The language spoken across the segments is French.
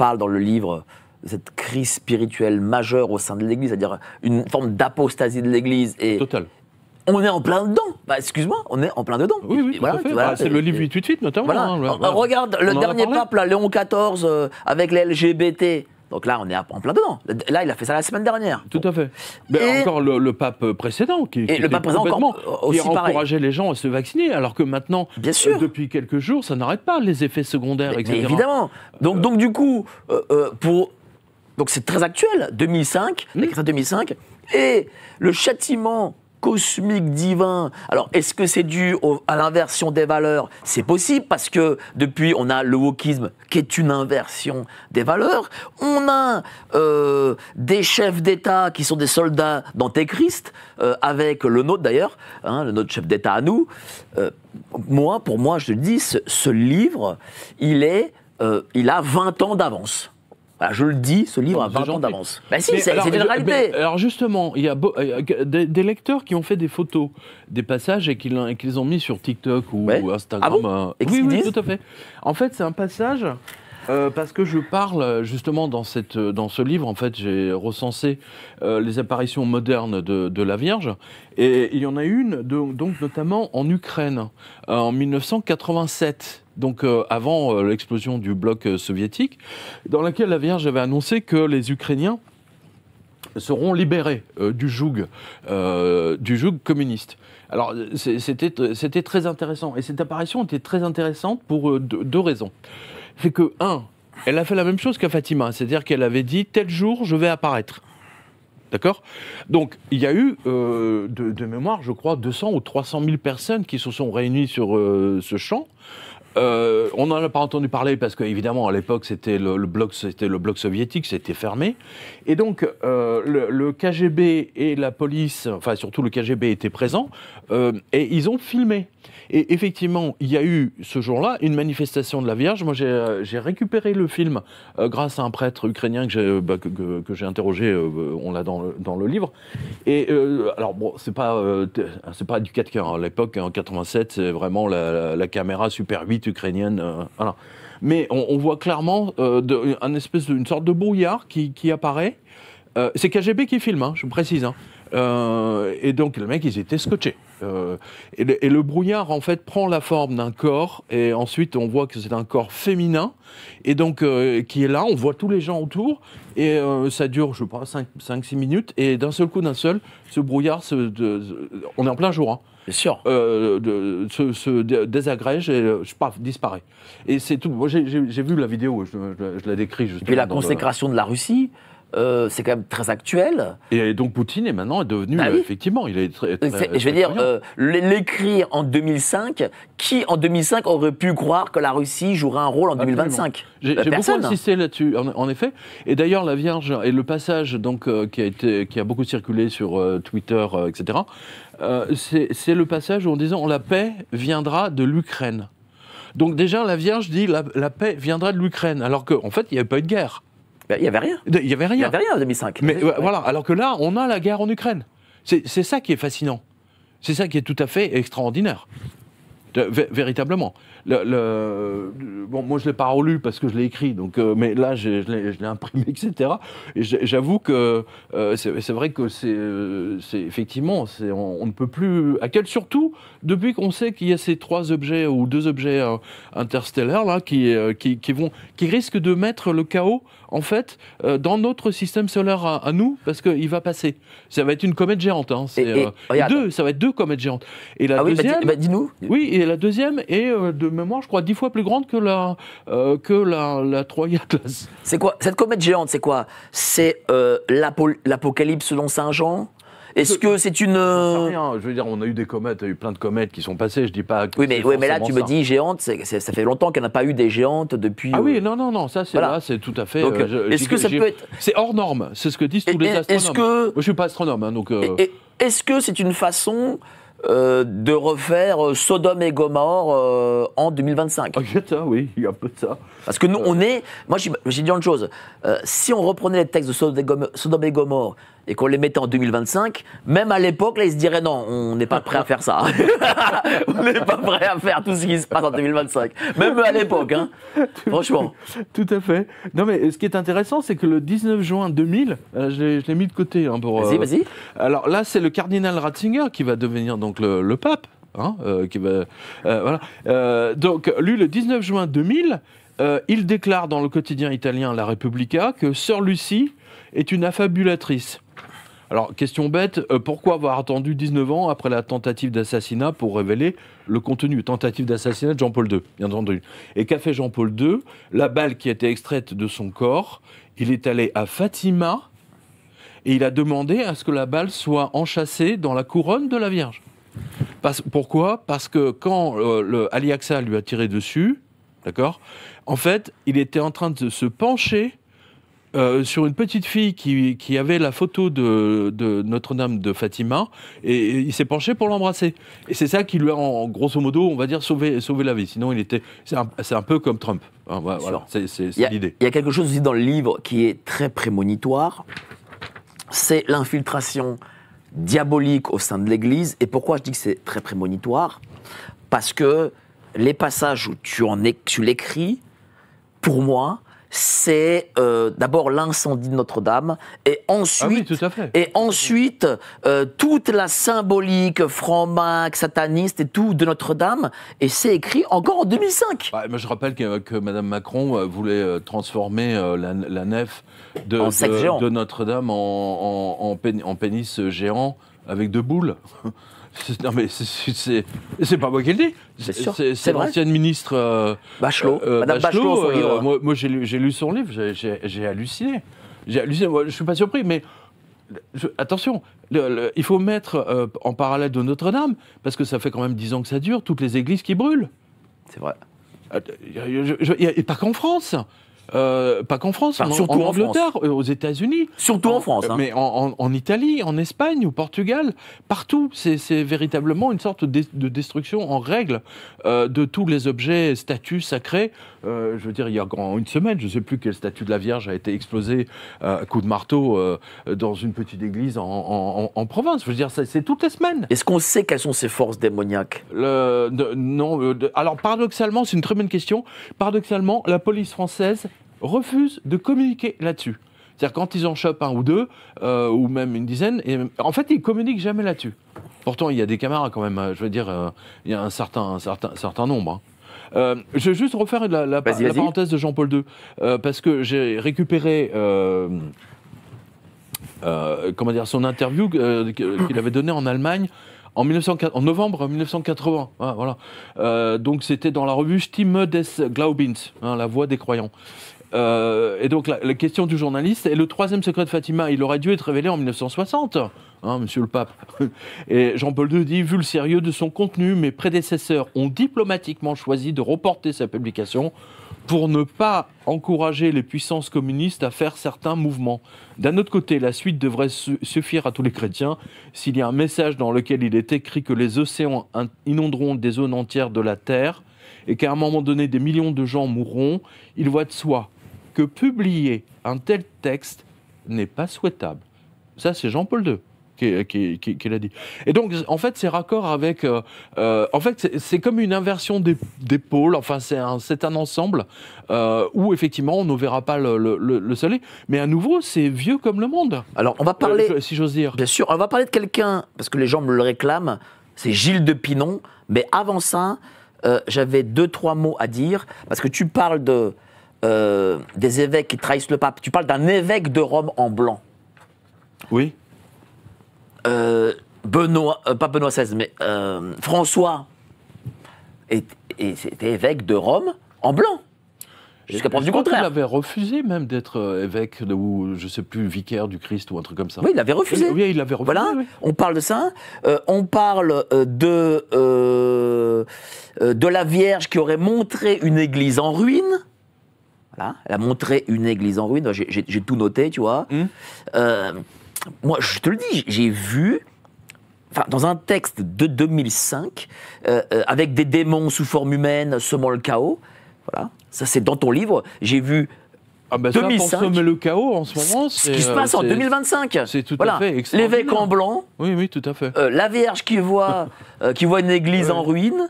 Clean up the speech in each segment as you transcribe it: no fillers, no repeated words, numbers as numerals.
parle dans le livre de cette crise spirituelle majeure au sein de l'Église, c'est-à-dire une forme d'apostasie de l'Église. Et Total. on est en plein dedans. Bah, excuse-moi, on est en plein dedans. Oui, oui, voilà, tout à fait. voilà, C'est le livre 888 notamment. Voilà. Regarde le dernier pape, là, Léon XIV, avec les LGBT. Donc là, on est en plein dedans. Là, il a fait ça la semaine dernière. Tout à fait. Mais encore le pape précédent qui le pape précédent qui encourageait les gens à se vacciner, alors que maintenant, bien sûr, depuis quelques jours, ça n'arrête pas les effets secondaires, etc. Mais évidemment. Donc du coup, donc c'est très actuel. 2005, 2005, et le châtiment cosmique divin. Alors, est-ce que c'est dû à l'inversion des valeurs? C'est possible, parce que depuis, on a le wokisme, qui est une inversion des valeurs. On a des chefs d'État qui sont des soldats d'Antéchrist, avec le nôtre d'ailleurs, le nôtre chef d'État à nous. Pour moi, je te dis, ce livre, il a 20 ans d'avance. Voilà, je le dis, ce livre a 20 ans d'avance. Ben si, c'est une réalité. Alors justement, il y a des lecteurs qui ont fait des photos, des passages et qui les ont mis sur TikTok ou Instagram. Ah bon? Oui, tout à fait. En fait, c'est un passage, parce que je parle justement dans ce livre, en fait, j'ai recensé les apparitions modernes de la Vierge. Et il y en a une, donc notamment en Ukraine, en 1987. Donc avant l'explosion du bloc soviétique, dans laquelle la Vierge avait annoncé que les Ukrainiens seront libérés du joug communiste. Alors c'était très intéressant, et cette apparition était très intéressante pour deux raisons. C'est que, elle a fait la même chose qu'à Fatima, c'est-à-dire qu'elle avait dit « tel jour, je vais apparaître ». D'accord? Donc, il y a eu, de mémoire, je crois, 200 ou 300 000 personnes qui se sont réunies sur ce champ. On n'en a pas entendu parler parce qu'évidemment, à l'époque, c'était le bloc soviétique, c'était fermé. Et donc, le KGB et la police, enfin surtout le KGB, étaient présents, et ils ont filmé. Et effectivement, il y a eu ce jour-là une manifestation de la Vierge. Moi, j'ai récupéré le film grâce à un prêtre ukrainien que j'ai interrogé. On l'a dans le livre. Et alors bon, c'est pas du 4K. À l'époque, en 87, c'est vraiment la caméra Super 8 ukrainienne. Voilà. Mais on voit clairement une sorte de brouillard qui apparaît. C'est KGB qui filme, je précise. Et donc, les mecs, ils étaient scotchés. Et le brouillard, en fait, prend la forme d'un corps, et ensuite, on voit que c'est un corps féminin, et donc, qui est là, on voit tous les gens autour, et ça dure, je sais pas, 5-6 minutes, et d'un seul coup, ce brouillard, on est en plein jour, bien sûr, se désagrège et disparaît. Et c'est tout. Moi, j'ai vu la vidéo, je la décris justement. Et puis la consécration de la Russie, c'est quand même très actuel. Et donc Poutine est maintenant devenu, effectivement, il est très je veux dire, l'écrire en 2005, qui en 2005 aurait pu croire que la Russie jouerait un rôle en 2025? J'ai beaucoup insisté là-dessus, en effet. Et d'ailleurs, la Vierge, et le passage donc, qui a beaucoup circulé sur Twitter, etc., c'est le passage où on disant « la paix viendra de l'Ukraine ». Donc déjà, la Vierge dit la paix viendra de l'Ukraine, alors qu'en fait, il n'y avait pas eu de guerre. Il n'y avait rien. Il n'y avait rien. Il n'y avait rien en 2005. Mais voilà, alors que là, on a la guerre en Ukraine. C'est ça qui est fascinant. C'est ça qui est tout à fait extraordinaire. Véritablement. Bon, moi, je ne l'ai pas relu parce que je l'ai écrit, donc, mais là, je l'ai imprimé, etc. Et j'avoue que c'est vrai que c'est effectivement, on ne peut plus... Surtout depuis qu'on sait qu'il y a ces 3 objets ou 2 objets interstellaires là, qui risquent de mettre le chaos, en fait, dans notre système solaire à nous, parce qu'il va passer. Ça va être une comète géante. Ça va être 2 comètes géantes. Et la deuxième... dis-nous. Oui, et la deuxième est, de mémoire, je crois, 10 fois plus grande que la Troya classe. C'est quoi? Cette comète géante, c'est quoi? C'est l'Apocalypse selon Saint Jean? Est-ce que c'est une... Rien. Je veux dire, on a eu des comètes, il y a eu plein de comètes qui sont passées, je dis pas... Oui, mais là, tu me dis géante, ça fait longtemps qu'il n'y en a pas eu des géantes depuis... Ah oui, non, ça c'est là, c'est tout à fait... Donc, est-ce que ça peut être... C'est hors norme, c'est ce que disent tous les astronomes. Moi, je ne suis pas astronome, donc... Est-ce que c'est une façon de refaire Sodome et Gomorrhe en 2025? Oui, il y a un peu de ça. Parce que nous, on est... Moi, j'ai dit une chose. Si on reprenait les textes de Sodome et Gomorrhe et qu'on les mettait en 2025, même à l'époque, là, ils se diraient non, on n'est pas prêt à faire ça. On n'est pas prêt à faire tout ce qui se passe en 2025. Même à l'époque, hein. Franchement. Tout à fait. Non, mais ce qui est intéressant, c'est que le 19 juin 2000, je l'ai mis de côté. Hein, pour, Vas-y. Alors là, c'est le cardinal Ratzinger qui va devenir donc le pape. Hein, qui va, voilà. Donc, lui, le 19 juin 2000, il déclare dans le quotidien italien La Repubblica que Sœur Lucie est une affabulatrice. Alors, question bête, pourquoi avoir attendu 19 ans après la tentative d'assassinat pour révéler le contenu? Tentative d'assassinat de Jean-Paul II, bien entendu. Et qu'a fait Jean-Paul II? La balle qui a été extraite de son corps, il est allé à Fatima et il a demandé à ce que la balle soit enchâssée dans la couronne de la Vierge. Pourquoi? Parce que quand Ali Aqsa lui a tiré dessus, d'accord, en fait, il était en train de se pencher sur une petite fille qui avait la photo de Notre-Dame de Fatima, et il s'est penché pour l'embrasser. Et c'est ça qui lui a, en grosso modo, on va dire, sauvé la vie. Sinon, c'est un peu comme Trump. Hein, voilà, c'est l'idée. Il y a quelque chose aussi dans le livre qui est très prémonitoire, c'est l'infiltration diabolique au sein de l'Église. Et pourquoi je dis que c'est très prémonitoire? Parce que les passages où tu l'écris, pour moi, c'est d'abord l'incendie de Notre-Dame, et ensuite, tout à fait. Et ensuite toute la symbolique franc-mac, sataniste et tout de Notre-Dame, et c'est écrit encore en 2005. Moi, je rappelle que Mme Macron voulait transformer la nef de Notre-Dame en pénis géant avec 2 boules. Non mais c'est pas moi qui le dis. C'est l'ancienne ministre Bachelot. Madame Bachelot, son livre. Moi j'ai lu son livre, j'ai halluciné. Moi, je suis pas surpris, mais attention, il faut mettre en parallèle de Notre-Dame, parce que ça fait quand même 10 ans que ça dure, toutes les églises qui brûlent. C'est vrai. Et pas qu'en France. Pas qu'en France, surtout en Angleterre, aux États-Unis. Surtout en France. Hein. Mais en Italie, en Espagne, au Portugal, partout. C'est véritablement une sorte de destruction en règle de tous les objets, statues sacrés. Je veux dire, il y a une semaine, je ne sais plus quelle statue de la Vierge a été explosée à coups de marteau dans une petite église en province. Je veux dire, c'est toutes les semaines. Est-ce qu'on sait quelles sont ces forces démoniaques? Non. Alors, paradoxalement, c'est une très bonne question. Paradoxalement, la police française refuse de communiquer là-dessus. C'est-à-dire quand ils en chopent un ou deux, ou même une dizaine, et en fait, ils communiquent jamais là-dessus. Pourtant, il y a des caméras quand même. Je veux dire, il y a un certain nombre. Hein. Je vais juste refaire la parenthèse de Jean-Paul II, parce que j'ai récupéré son interview qu'il avait donnée en Allemagne en novembre 1980. Ah, voilà. Donc c'était dans la revue Stimme des Glaubens, la voix des croyants. Et donc la question du journaliste, et le 3e secret de Fatima, il aurait dû être révélé en 1960, hein, monsieur le pape. Et Jean-Paul II dit, vu le sérieux de son contenu, mes prédécesseurs ont diplomatiquement choisi de reporter sa publication pour ne pas encourager les puissances communistes à faire certains mouvements. D'un autre côté, la suite devrait suffire à tous les chrétiens. S'il y a un message dans lequel il est écrit que les océans inonderont des zones entières de la Terre et qu'à un moment donné, des millions de gens mourront, il va de soi que publier un tel texte n'est pas souhaitable. Ça, c'est Jean-Paul II qui l'a dit. Et donc, en fait, c'est raccord avec... en fait, c'est comme une inversion des pôles. Enfin, c'est un ensemble où, effectivement, on ne verra pas le soleil. Mais à nouveau, c'est vieux comme le monde. Alors, on va parler... si j'ose dire. Bien sûr, on va parler de quelqu'un, parce que les gens me le réclament, c'est Gilles de Pinon. Mais avant ça, j'avais 2-3 mots à dire, parce que tu parles des évêques qui trahissent le pape. Tu parles d'un évêque de Rome en blanc. Oui. Benoît, pas Benoît XVI, mais François c'était évêque de Rome en blanc. Jusqu'à preuve du contraire. Il avait refusé même d'être évêque ou, je ne sais plus, vicaire du Christ ou un truc comme ça. Oui, il avait refusé. Oui, il avait refusé. Voilà, oui. On parle de ça. On parle de la Vierge qui aurait montré une église en ruine. Voilà, elle a montré une église en ruine. J'ai tout noté, tu vois. Moi, je te le dis, j'ai vu, dans un texte de 2005, avec des démons sous forme humaine semant le chaos, voilà, ça c'est dans ton livre, j'ai vu Ah bah ça, 2005. pour semer le chaos en ce moment, Ce qui se passe en 2025. C'est tout Voilà. à fait extraordinaire. L'évêque en blanc, Oui, tout à fait. la Vierge qui voit une église Ouais. en ruine,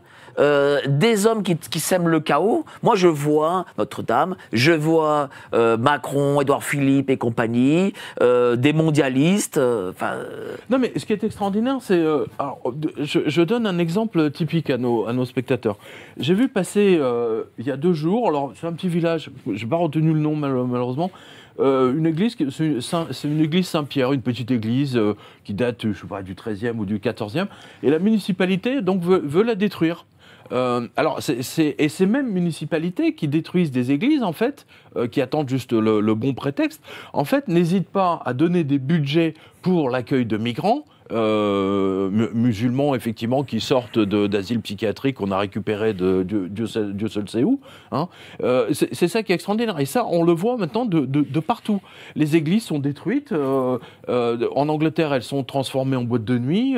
des hommes qui sèment le chaos. Moi, je vois Notre-Dame, je vois Macron, Édouard Philippe et compagnie, des mondialistes. Non, mais ce qui est extraordinaire, c'est... je donne un exemple typique à nos spectateurs. J'ai vu passer, il y a 2 jours, alors c'est un petit village, je n'ai pas retenu le nom malheureusement, une église, c'est une église Saint-Pierre, une petite église qui date, je sais pas, du XIIIe ou du XIVe, et la municipalité donc veut la détruire. Alors, c'est ces mêmes municipalités qui détruisent des églises, en fait, qui attendent juste le bon prétexte, en fait, n'hésitent pas à donner des budgets pour l'accueil de migrants, musulmans, effectivement, qui sortent d'asile psychiatrique qu'on a récupéré de Dieu seul sait où. Hein. C'est ça qui est extraordinaire. Et ça, on le voit maintenant de partout. Les églises sont détruites. En Angleterre, elles sont transformées en boîtes de nuit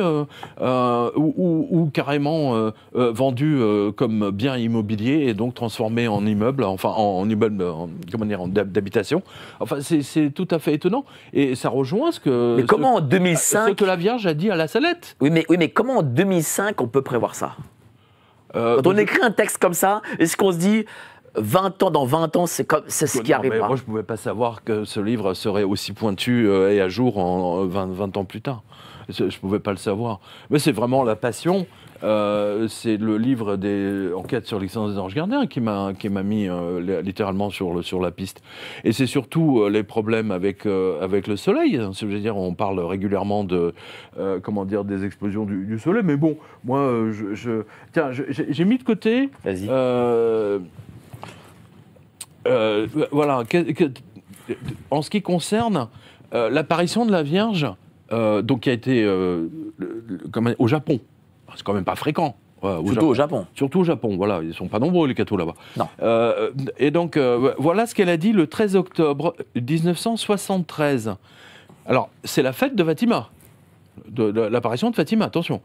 ou carrément vendues comme bien immobilier et donc transformées en immeubles, enfin en immeubles d'habitation. Enfin, c'est tout à fait étonnant. Et ça rejoint ce que... Mais comment en 2005... Ce que la Vierge a dit à la Salette. Oui, mais comment en 2005 on peut prévoir ça? Quand on écrit un texte comme ça, est-ce qu'on se dit 20 ans, dans 20 ans, c'est ce qui arrivera? Moi, je ne pouvais pas savoir que ce livre serait aussi pointu et à jour en 20 ans plus tard. Je ne pouvais pas le savoir. Mais c'est vraiment la passion. C'est le livre des enquêtes sur l'existence des anges gardiens qui m'a mis littéralement sur la piste. Et c'est surtout les problèmes avec le soleil. Je veux dire, on parle régulièrement des explosions du soleil. Mais bon, moi, tiens, j'ai mis de côté. Vas-y. Voilà. En ce qui concerne l'apparition de la Vierge, donc qui a été au Japon. C'est quand même pas fréquent. Surtout au Japon. Surtout au Japon, voilà. Ils ne sont pas nombreux, les cathos, là-bas. Non. Et donc, voilà ce qu'elle a dit le 13 octobre 1973. Alors, c'est la fête de Fatima, de l'apparition de Fatima, attention.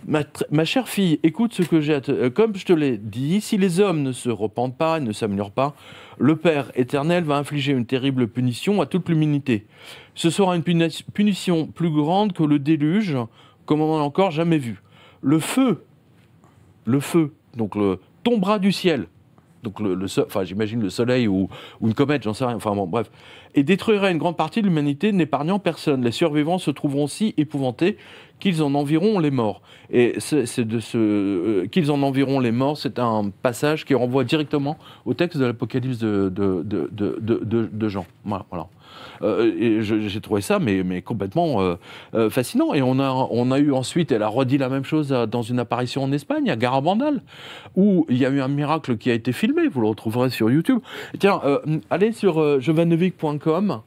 Ma chère fille, écoute ce que j'ai comme je te l'ai dit, si les hommes ne se repentent pas et ne s'améliorent pas, le Père éternel va infliger une terrible punition à toute l'humanité. Ce sera une punition plus grande que le déluge, comme on n'en a encore jamais vu. Le feu, donc tombera du ciel, donc j'imagine le soleil ou une comète, j'en sais rien, enfin bon, bref, et détruira une grande partie de l'humanité, n'épargnant personne. Les survivants se trouveront si épouvantés qu'ils en envieront les morts. Et qu'ils en envieront les morts, c'est un passage qui renvoie directement au texte de l'Apocalypse de Jean. Voilà. Et j'ai trouvé ça mais complètement fascinant. Et on a eu ensuite, elle a redit la même chose dans une apparition en Espagne, à Garabandal, où il y a eu un miracle qui a été filmé, vous le retrouverez sur YouTube. Et tiens, allez sur jovanovik.com,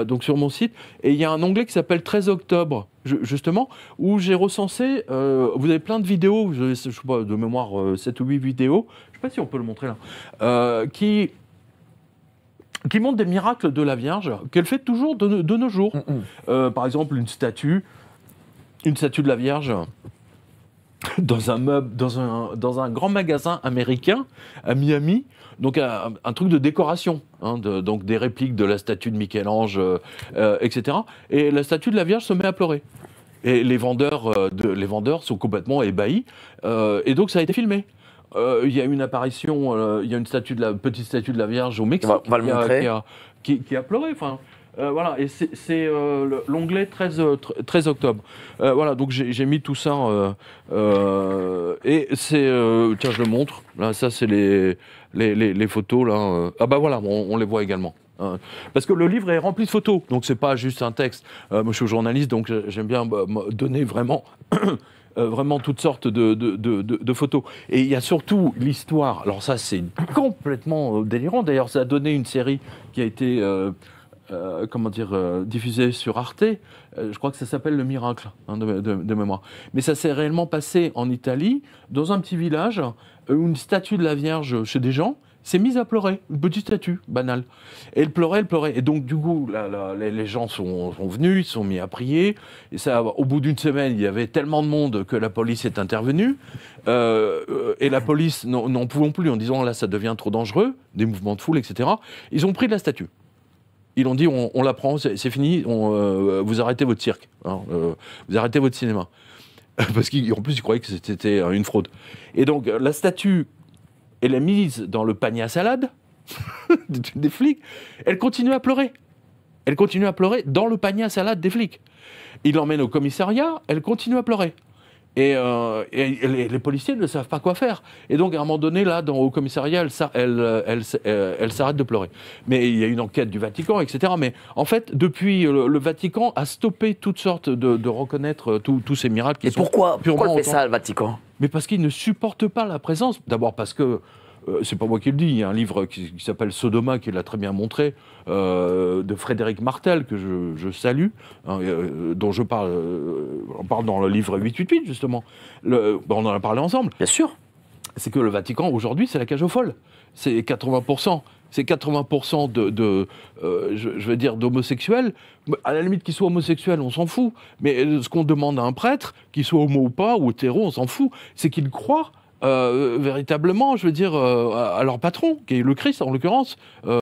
donc sur mon site, et il y a un onglet qui s'appelle 13 octobre, justement, où j'ai recensé, vous avez plein de vidéos, je sais pas, de mémoire 7 ou 8 vidéos, je ne sais pas si on peut le montrer là, qui montre des miracles de la Vierge qu'elle fait toujours de nos jours. Par exemple, une statue de la Vierge dans un grand magasin américain à Miami, donc un truc de décoration, hein, donc des répliques de la statue de Michel-Ange, etc. Et la statue de la Vierge se met à pleurer. Et les vendeurs sont complètement ébahis. Et donc ça a été filmé. Il y a une apparition, il y a une petite statue de la Vierge au Mexique on va le montrer. qui a pleuré. Enfin, voilà, et c'est l'onglet 13 octobre. Voilà, donc j'ai mis tout ça. Et c'est. Tiens, je le montre. Là, ça, c'est les photos. Là. Ah, bah voilà, on les voit également. Parce que le livre est rempli de photos, donc c'est pas juste un texte. Moi, je suis journaliste, donc j'aime bien donner vraiment. Vraiment toutes sortes de photos. Et il y a surtout l'histoire. Alors ça, c'est complètement délirant. D'ailleurs, ça a donné une série qui a été diffusée sur Arte. Je crois que ça s'appelle Le Miracle, hein, de mémoire. Mais ça s'est réellement passé en Italie, dans un petit village, où une statue de la Vierge chez des gens s'est mise à pleurer, une petite statue, banale. Et elle pleurait. Et donc, du coup, les gens sont venus, ils se sont mis à prier. Et ça, au bout d'une semaine, il y avait tellement de monde que la police est intervenue. Et la police n'en pouvant plus, en disant, là, ça devient trop dangereux, des mouvements de foule, etc. Ils ont pris de la statue. Ils ont dit on la prend, c'est fini, vous arrêtez votre cirque, hein, vous arrêtez votre cinéma. Parce qu'en plus, ils croyaient que c'était une fraude. Et donc, la statue, elle est mise dans le panier à salade des flics. Elle continue à pleurer. Elle continue à pleurer dans le panier à salade des flics. Il l'emmène au commissariat, elle continue à pleurer. Et les policiers ne savent pas quoi faire. Et donc, à un moment donné, là, au commissariat, elle s'arrête de pleurer. Mais il y a une enquête du Vatican, etc. Mais en fait, depuis, le Vatican a stoppé toutes sortes de reconnaître tous ces miracles. Et pourquoi il fait ça, le Vatican? Mais parce qu'il ne supporte pas la présence. D'abord parce que, c'est pas moi qui le dis, il y a un livre qui s'appelle Sodoma, qui l'a très bien montré, de Frédéric Martel, que je salue, hein, dont je parle, on parle dans le livre 888, justement. On en a parlé ensemble. Bien sûr. C'est que le Vatican, aujourd'hui, c'est la cage aux folles. C'est 80%. C'est 80% je veux dire, d'homosexuels. À la limite, qu'ils soient homosexuels, on s'en fout. Mais ce qu'on demande à un prêtre, qu'il soit homo ou pas, ou hétéro, on s'en fout, c'est qu'il croit véritablement, je veux dire, à leur patron, qui est le Christ en l'occurrence,